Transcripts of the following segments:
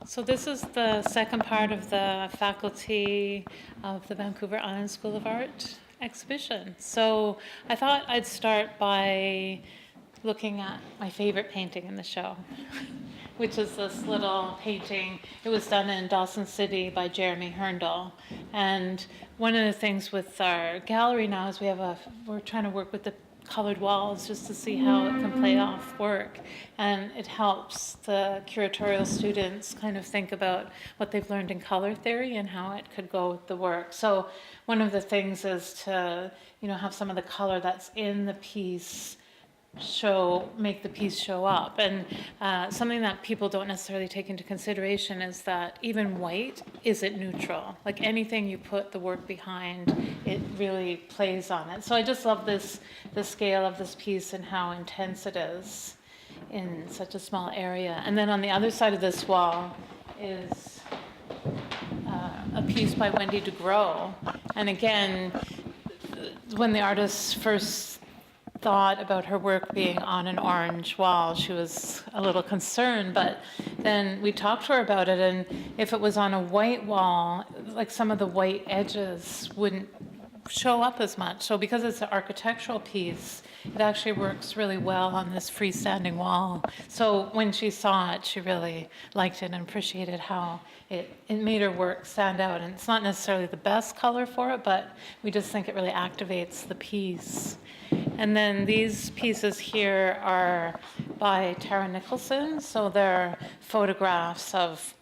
So this is the second part of the faculty of the Vancouver Island School of Art exhibition. So I thought I'd start by looking at my favorite painting in the show, which is this little painting. It was done in Dawson City by Jeremy Herndl. And one of the things with our gallery now is we're trying to work with the colored walls just to see how it can play off work. And it helps the curatorial students kind of think about what they've learned in color theory and how it could go with the work. So one of the things is to, have some of the color that's in the piece make the piece show up. And something that people don't necessarily take into consideration is that even white isn't neutral. Like anything you put the work behind, it really plays on it. So I just love the scale of this piece and how intense it is in such a small area. And then on the other side of this wall is a piece by Wendy DeGrow. And again, when the artist first thought about her work being on an orange wall, she was a little concerned, but then we talked to her about it, and if it was on a white wall, like some of the white edges wouldn't show up as much. So because it's an architectural piece, it actually works really well on this freestanding wall. So when she saw it, she really liked it and appreciated how it made her work stand out. And it's not necessarily the best color for it, but we just think it really activates the piece. And then these pieces here are by Tara Nicholson. So they're photographs of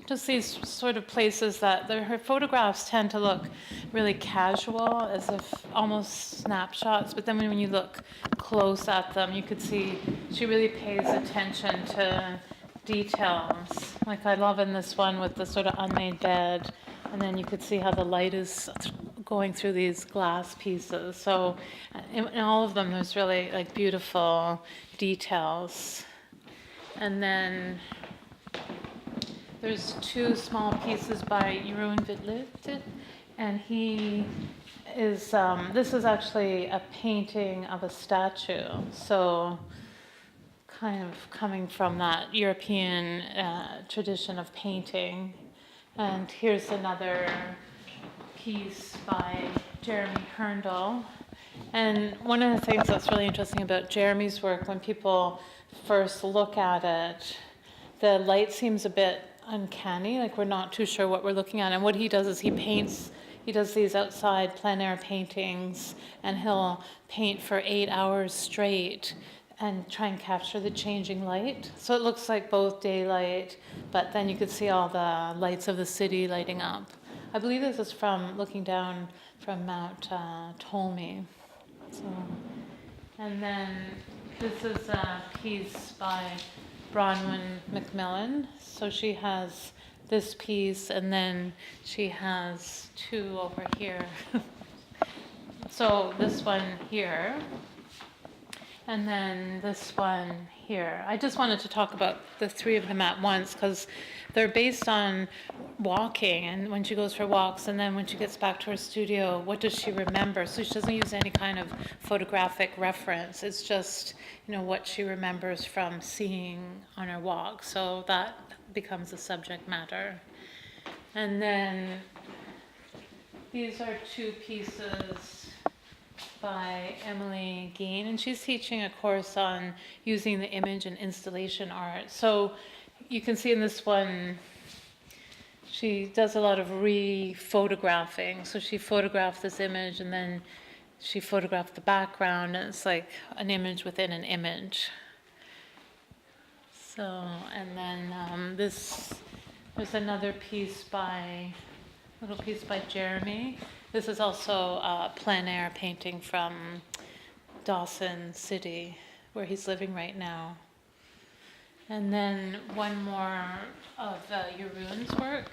just these sort of places that her photographs tend to look really casual, as if almost snapshots. But then when you look close at them, you could see she really pays attention to details. Like I love in this one with the sort of unmade bed, and then you could see how the light is going through these glass pieces. So in all of them, there's really like beautiful details. And then there's two small pieces by Jeroen Witlid, and he is, this is actually a painting of a statue. So kind of coming from that European tradition of painting. And here's another piece by Jeremy Herndl. And one of the things that's really interesting about Jeremy's work, when people first look at it, the light seems a bit uncanny, like we're not too sure what we're looking at. And what he does is he does these outside plein air paintings, and he'll paint for 8 hours straight and try and capture the changing light. So it looks like both daylight, but then you could see all the lights of the city lighting up. I believe this is from looking down from Mount Ptolemy. So, and then this is a piece by Bronwyn McMillan. So she has this piece, and then she has two over here. So this one here, and then this one here. I just wanted to talk about the three of them at once because they're based on walking, and when she goes for walks, and then when she gets back to her studio, what does she remember? So she doesn't use any kind of photographic reference. It's just, what she remembers from seeing on her walk. So that becomes the subject matter. And then these are two pieces by Emily Gein, and she's teaching a course on using the image in installation art. So you can see in this one, she does a lot of re-photographing. So she photographed this image, and then she photographed the background, and it's like an image within an image. So, and then there's another little piece by Jeremy. This is also a plein air painting from Dawson City, where he's living right now. And then one more of Jeroen's work.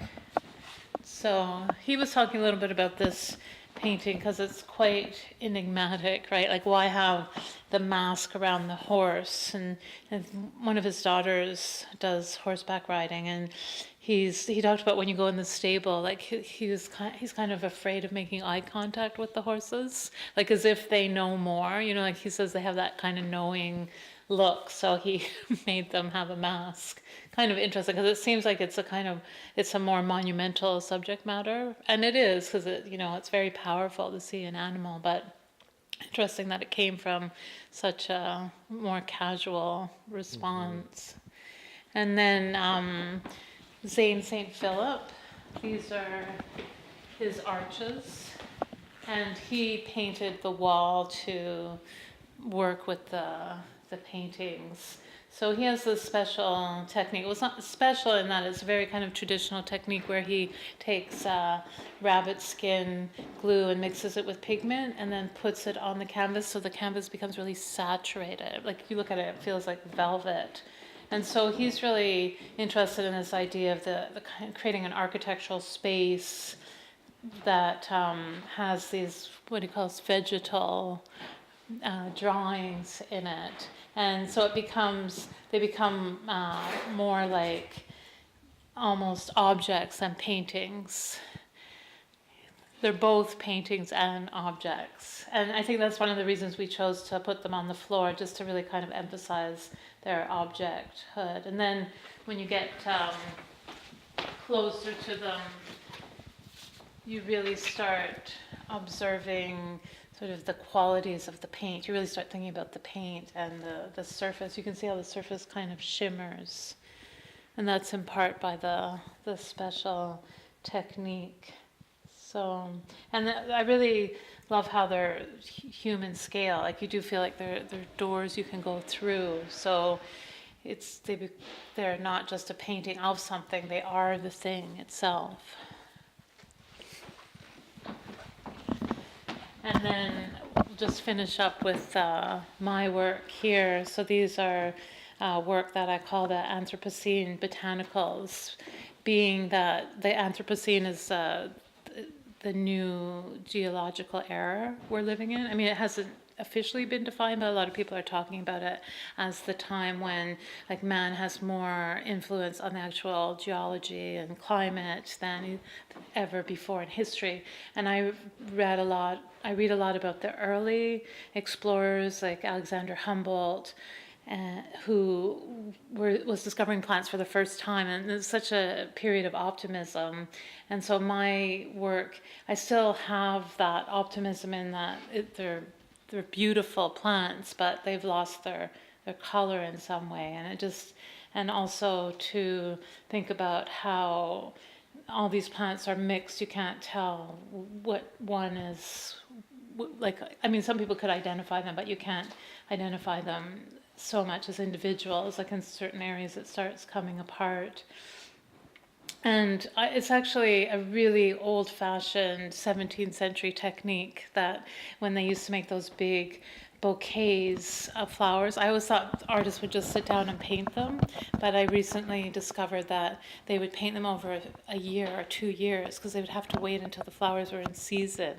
So he was talking a little bit about this painting because it's quite enigmatic, right? Like, why have the mask around the horse? And one of his daughters does horseback riding, and he talked about when you go in the stable, like he's kind of afraid of making eye contact with the horses, like as if they know more, like he says they have that kind of knowing look, so he made them have a mask. Kind of interesting because it seems like it's a more monumental subject matter, and it is because it's very powerful to see an animal, but interesting that it came from such a more casual response. And then Zane St. Philip, these are his arches, and he painted the wall to work with the paintings. So he has this special technique. Well, it's not special in that it's a very kind of traditional technique where he takes rabbit skin glue and mixes it with pigment and then puts it on the canvas, so the canvas becomes really saturated. Like if you look at it, it feels like velvet. And so he's really interested in this idea of the creating an architectural space that has these, what he calls vegetal drawings in it. And so they become more like almost objects than paintings. They're both paintings and objects. And I think that's one of the reasons we chose to put them on the floor, just to really kind of emphasize their objecthood. And then when you get closer to them, you really start observing sort of the qualities of the paint. You really start thinking about the paint and the surface. You can see how the surface kind of shimmers. And that's in part by the special technique. So, and I really love how they're human scale. Like you do feel like they're doors you can go through. So they're not just a painting of something, they are the thing itself. And then we'll just finish up with my work here. So these are work that I call the Anthropocene botanicals, being that the Anthropocene is the new geological era we're living in. I mean, it hasn't officially been defined, but a lot of people are talking about it as the time when like man has more influence on the actual geology and climate than ever before in history. And I read a lot about the early explorers like Alexander Humboldt, who was discovering plants for the first time, and there's such a period of optimism. And so my work, I still have that optimism in that they're beautiful plants, but they've lost their color in some way. And also to think about how all these plants are mixed. You can't tell what one is like. I mean, some people could identify them, but you can't identify them so much as individuals. Like in certain areas it starts coming apart. And it's actually a really old-fashioned 17th century technique that when they used to make those big bouquets of flowers, I always thought artists would just sit down and paint them, but I recently discovered that they would paint them over a year or 2 years because they would have to wait until the flowers were in season.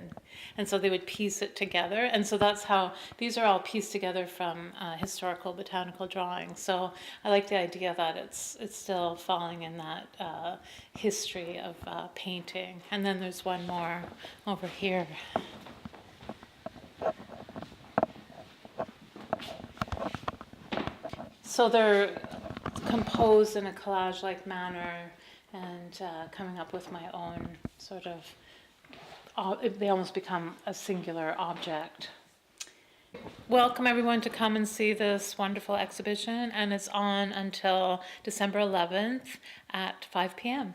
And so they would piece it together. And so that's how these are all pieced together from historical botanical drawings. So I like the idea that it's still falling in that history of painting. And then there's one more over here. So they're composed in a collage-like manner and coming up with my own sort of, they almost become a singular object. Welcome everyone to come and see this wonderful exhibition, and it's on until December 11th at 5 p.m.